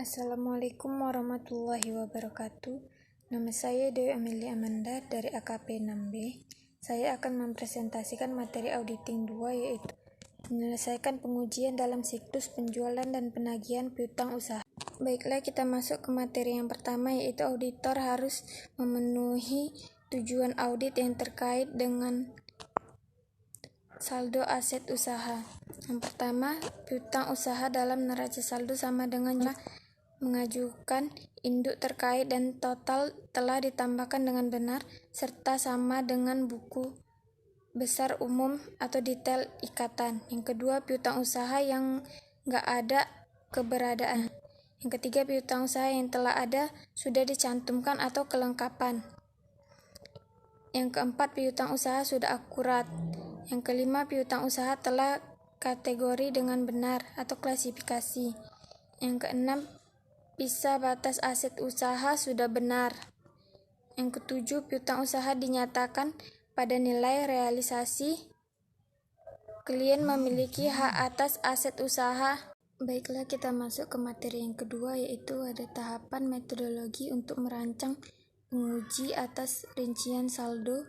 Assalamualaikum warahmatullahi wabarakatuh. Nama saya Dewi Amelia Amanda dari AKP 6B. Saya akan mempresentasikan materi auditing 2, yaitu menyelesaikan pengujian dalam siklus penjualan dan penagihan piutang usaha. Baiklah, kita masuk ke materi yang pertama, yaitu auditor harus memenuhi tujuan audit yang terkait dengan saldo aset usaha. Yang pertama, piutang usaha dalam neraca saldo sama dengan mengajukan induk terkait dan total telah ditambahkan dengan benar, serta sama dengan buku besar umum atau detail ikatan. Yang kedua, piutang usaha yang nggak ada keberadaan. Yang ketiga, piutang usaha yang telah ada sudah dicantumkan atau kelengkapan. Yang keempat, piutang usaha sudah akurat. Yang kelima, piutang usaha telah kategori dengan benar atau klasifikasi. Yang keenam, visa batas aset usaha sudah benar. Yang ketujuh, piutang usaha dinyatakan pada nilai realisasi. Klien memiliki hak atas aset usaha. Baiklah, kita masuk ke materi yang kedua, yaitu ada tahapan metodologi untuk merancang penguji atas rincian saldo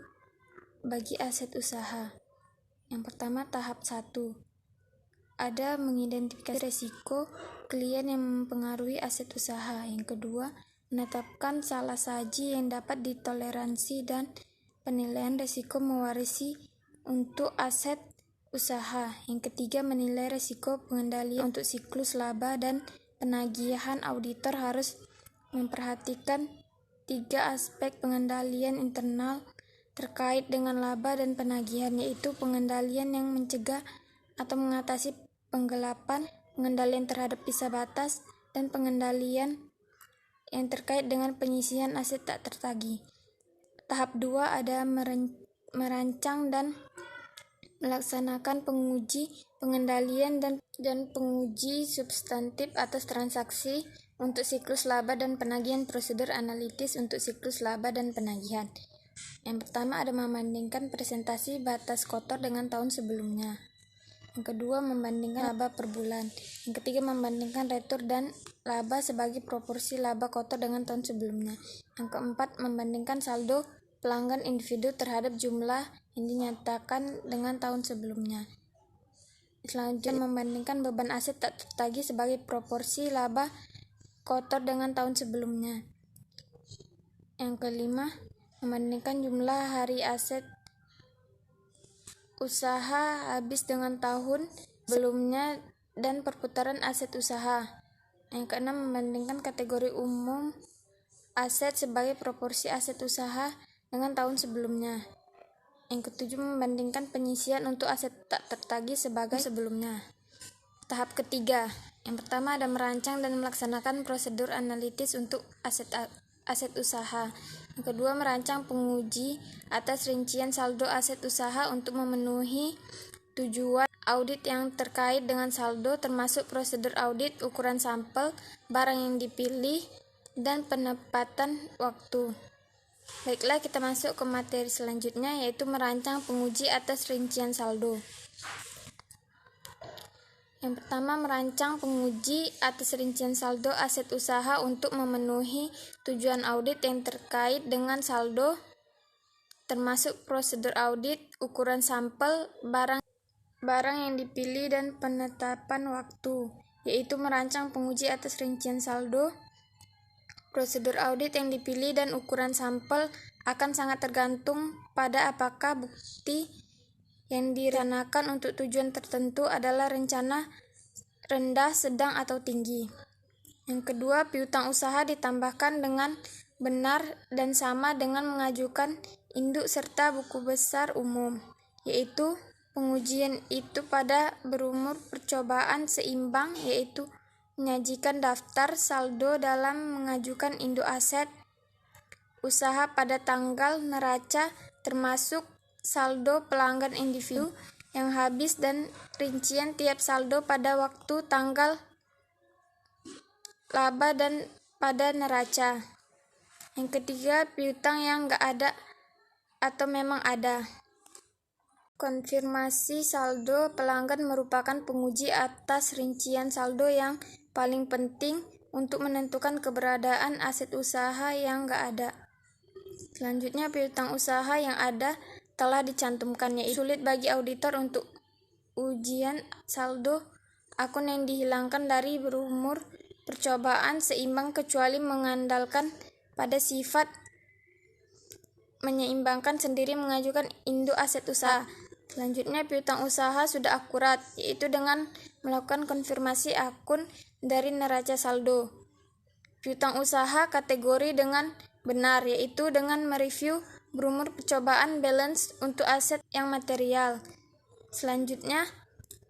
bagi aset usaha. Yang pertama, tahap 1. Ada mengidentifikasi risiko klien yang mempengaruhi aset usaha. Yang kedua, menetapkan salah saji yang dapat ditoleransi dan penilaian risiko mewarisi untuk aset usaha. Yang ketiga, menilai risiko pengendalian untuk siklus laba dan penagihan. Auditor harus memperhatikan 3 aspek pengendalian internal terkait dengan laba dan penagihan, yaitu pengendalian yang mencegah atau mengatasi penggelapan, pengendalian terhadap visa batas, dan pengendalian yang terkait dengan penyisihan aset tak tertagih. Tahap 2 ada merancang dan melaksanakan penguji pengendalian dan penguji substantif atas transaksi untuk siklus laba dan penagihan, prosedur analitis untuk siklus laba dan penagihan. Yang pertama ada membandingkan presentasi batas kotor dengan tahun sebelumnya. Yang kedua, membandingkan laba per bulan. Yang ketiga, membandingkan retur dan laba sebagai proporsi laba kotor dengan tahun sebelumnya. Yang keempat, membandingkan saldo pelanggan individu terhadap jumlah yang dinyatakan dengan tahun sebelumnya. Selanjutnya, membandingkan beban aset tak tertagih sebagai proporsi laba kotor dengan tahun sebelumnya. Yang kelima, membandingkan jumlah hari aset usaha habis dengan tahun sebelumnya dan perputaran aset usaha. Yang keenam, membandingkan kategori umum aset sebagai proporsi aset usaha dengan tahun sebelumnya. Yang ketujuh, membandingkan penyisian untuk aset tak tertagih sebagai sebelumnya. Tahap ketiga, yang pertama ada merancang dan melaksanakan prosedur analitis untuk aset usaha. Yang kedua, merancang penguji atas rincian saldo aset usaha untuk memenuhi tujuan audit yang terkait dengan saldo, termasuk prosedur audit, ukuran sampel, barang yang dipilih, dan penempatan waktu. Baiklah, kita masuk ke materi selanjutnya, yaitu merancang penguji atas rincian saldo. Yang pertama, merancang penguji atas rincian saldo aset usaha untuk memenuhi tujuan audit yang terkait dengan saldo, termasuk prosedur audit, ukuran sampel, barang yang dipilih, dan penetapan waktu, yaitu merancang penguji atas rincian saldo. Prosedur audit yang dipilih dan ukuran sampel akan sangat tergantung pada apakah bukti yang direncanakan untuk tujuan tertentu adalah rencana rendah, sedang, atau tinggi. Yang kedua, piutang usaha ditambahkan dengan benar dan sama dengan mengajukan induk serta buku besar umum, yaitu pengujian itu pada berumur percobaan seimbang, yaitu menyajikan daftar saldo dalam mengajukan induk aset usaha pada tanggal neraca, termasuk saldo pelanggan individu yang habis dan rincian tiap saldo pada waktu tanggal laba dan pada neraca. Yang ketiga, piutang yang nggak ada atau memang ada. Konfirmasi saldo pelanggan merupakan penguji atas rincian saldo yang paling penting untuk menentukan keberadaan aset usaha yang nggak ada. Selanjutnya, piutang usaha yang ada telah dicantumkan, yaitu sulit bagi auditor untuk ujian saldo akun yang dihilangkan dari berumur percobaan seimbang kecuali mengandalkan pada sifat menyeimbangkan sendiri mengajukan induk aset usaha. Selanjutnya, piutang usaha sudah akurat, yaitu dengan melakukan konfirmasi akun dari neraca saldo. Piutang usaha kategori dengan benar, yaitu dengan mereview berumur percobaan balance untuk aset yang material. Selanjutnya,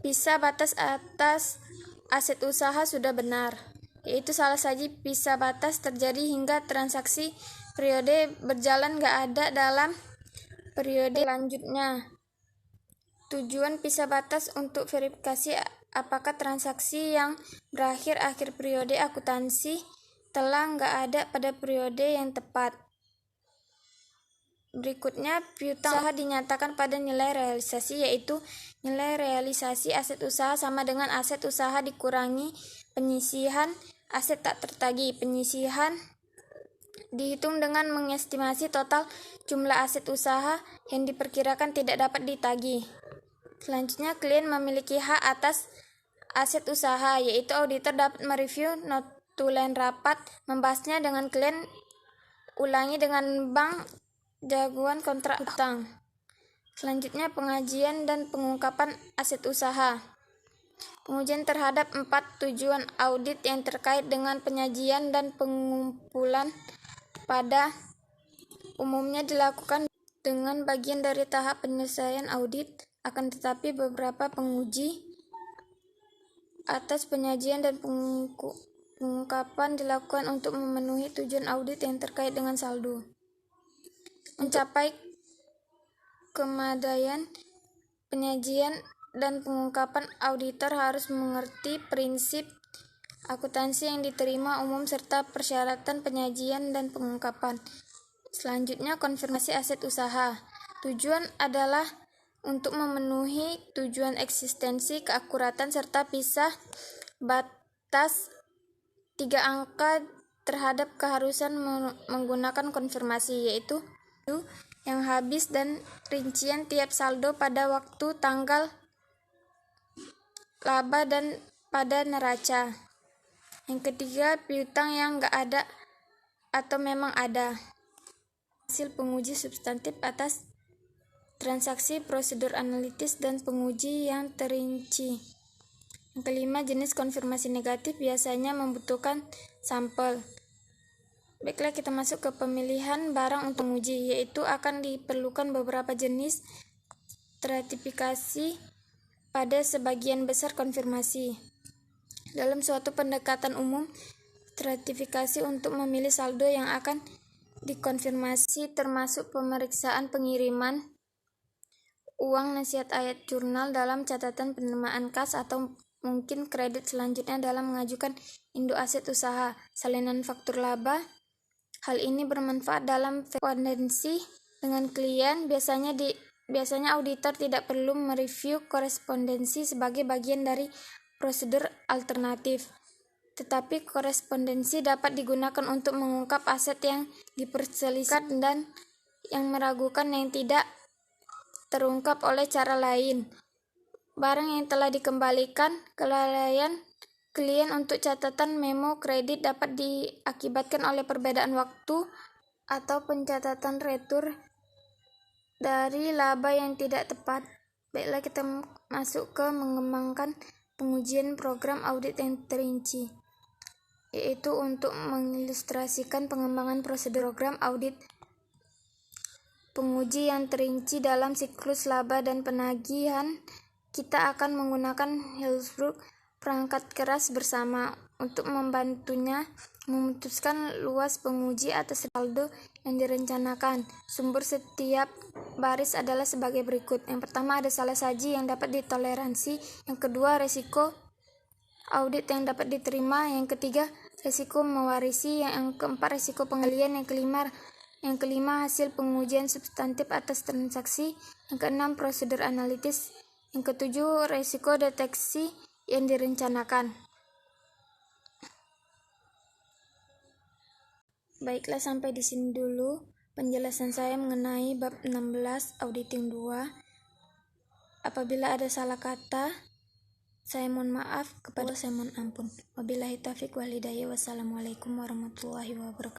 pisah batas atas aset usaha sudah benar, yaitu salah saja pisah batas terjadi hingga transaksi periode berjalan nggak ada dalam periode selanjutnya. Tujuan pisah batas untuk verifikasi apakah transaksi yang berakhir akhir periode akuntansi telah nggak ada pada periode yang tepat. Berikutnya, piutang usaha dinyatakan pada nilai realisasi, yaitu nilai realisasi aset usaha sama dengan aset usaha dikurangi penyisihan aset tak tertagih. Penyisihan dihitung dengan mengestimasi total jumlah aset usaha yang diperkirakan tidak dapat ditagih. Selanjutnya, klien memiliki hak atas aset usaha, yaitu auditor dapat mereview notulen rapat membahasnya dengan klien, ulangi dengan bank jagoan kontrak utang. Selanjutnya, pengajian dan pengungkapan aset usaha. Pengujian terhadap 4 tujuan audit yang terkait dengan penyajian dan pengumpulan pada umumnya dilakukan dengan bagian dari tahap penyelesaian audit, akan tetapi beberapa penguji atas penyajian dan pengungkapan dilakukan untuk memenuhi tujuan audit yang terkait dengan saldo. Mencapai kemadaian penyajian dan pengungkapan, auditor harus mengerti prinsip akuntansi yang diterima umum serta persyaratan penyajian dan pengungkapan. Selanjutnya, konfirmasi aset usaha. Tujuan adalah untuk memenuhi tujuan eksistensi, keakuratan, serta pisah batas 3 angka terhadap keharusan menggunakan konfirmasi, yaitu yang habis dan rincian tiap saldo pada waktu, tanggal, laba, dan pada neraca. Yang ketiga, piutang yang nggak ada atau memang ada. Hasil penguji substantif atas transaksi, prosedur analitis, dan penguji yang terinci. Yang kelima, jenis konfirmasi negatif biasanya membutuhkan sampel. Baiklah, kita masuk ke pemilihan barang untuk uji, yaitu akan diperlukan beberapa jenis stratifikasi pada sebagian besar konfirmasi. Dalam suatu pendekatan umum, stratifikasi untuk memilih saldo yang akan dikonfirmasi termasuk pemeriksaan pengiriman uang nasihat ayat jurnal dalam catatan penerimaan kas atau mungkin kredit selanjutnya dalam mengajukan induk aset usaha, salinan faktur laba. Hal ini bermanfaat dalam korespondensi dengan klien. Biasanya auditor tidak perlu mereview korespondensi sebagai bagian dari prosedur alternatif, tetapi korespondensi dapat digunakan untuk mengungkap aset yang diperselisihkan dan yang meragukan yang tidak terungkap oleh cara lain. Barang yang telah dikembalikan kelalaian klien untuk catatan memo kredit dapat diakibatkan oleh perbedaan waktu atau pencatatan retur dari laba yang tidak tepat. Baiklah, kita masuk ke mengembangkan pengujian program audit yang terinci, yaitu untuk mengilustrasikan pengembangan prosedur program audit penguji yang terinci dalam siklus laba dan penagihan. Kita akan menggunakan Hillsbrook perangkat keras bersama untuk membantunya memutuskan luas penguji atas saldo yang direncanakan. Sumber setiap baris adalah sebagai berikut. Yang pertama, ada salah saji yang dapat ditoleransi. Yang kedua, resiko audit yang dapat diterima. Yang ketiga, resiko mewarisi. Yang keempat, resiko pengembalian. Yang kelima, hasil pengujian substantif atas transaksi. Yang keenam, prosedur analitis. Yang ketujuh, resiko deteksi yang direncanakan. Baiklah, sampai di sini dulu penjelasan saya mengenai bab 16 auditing 2. Apabila ada salah kata, saya mohon maaf, kepada saya mohon ampun. Wabillahi taufiq wal hidayah. Wassalamualaikum warahmatullahi wabarakatuh.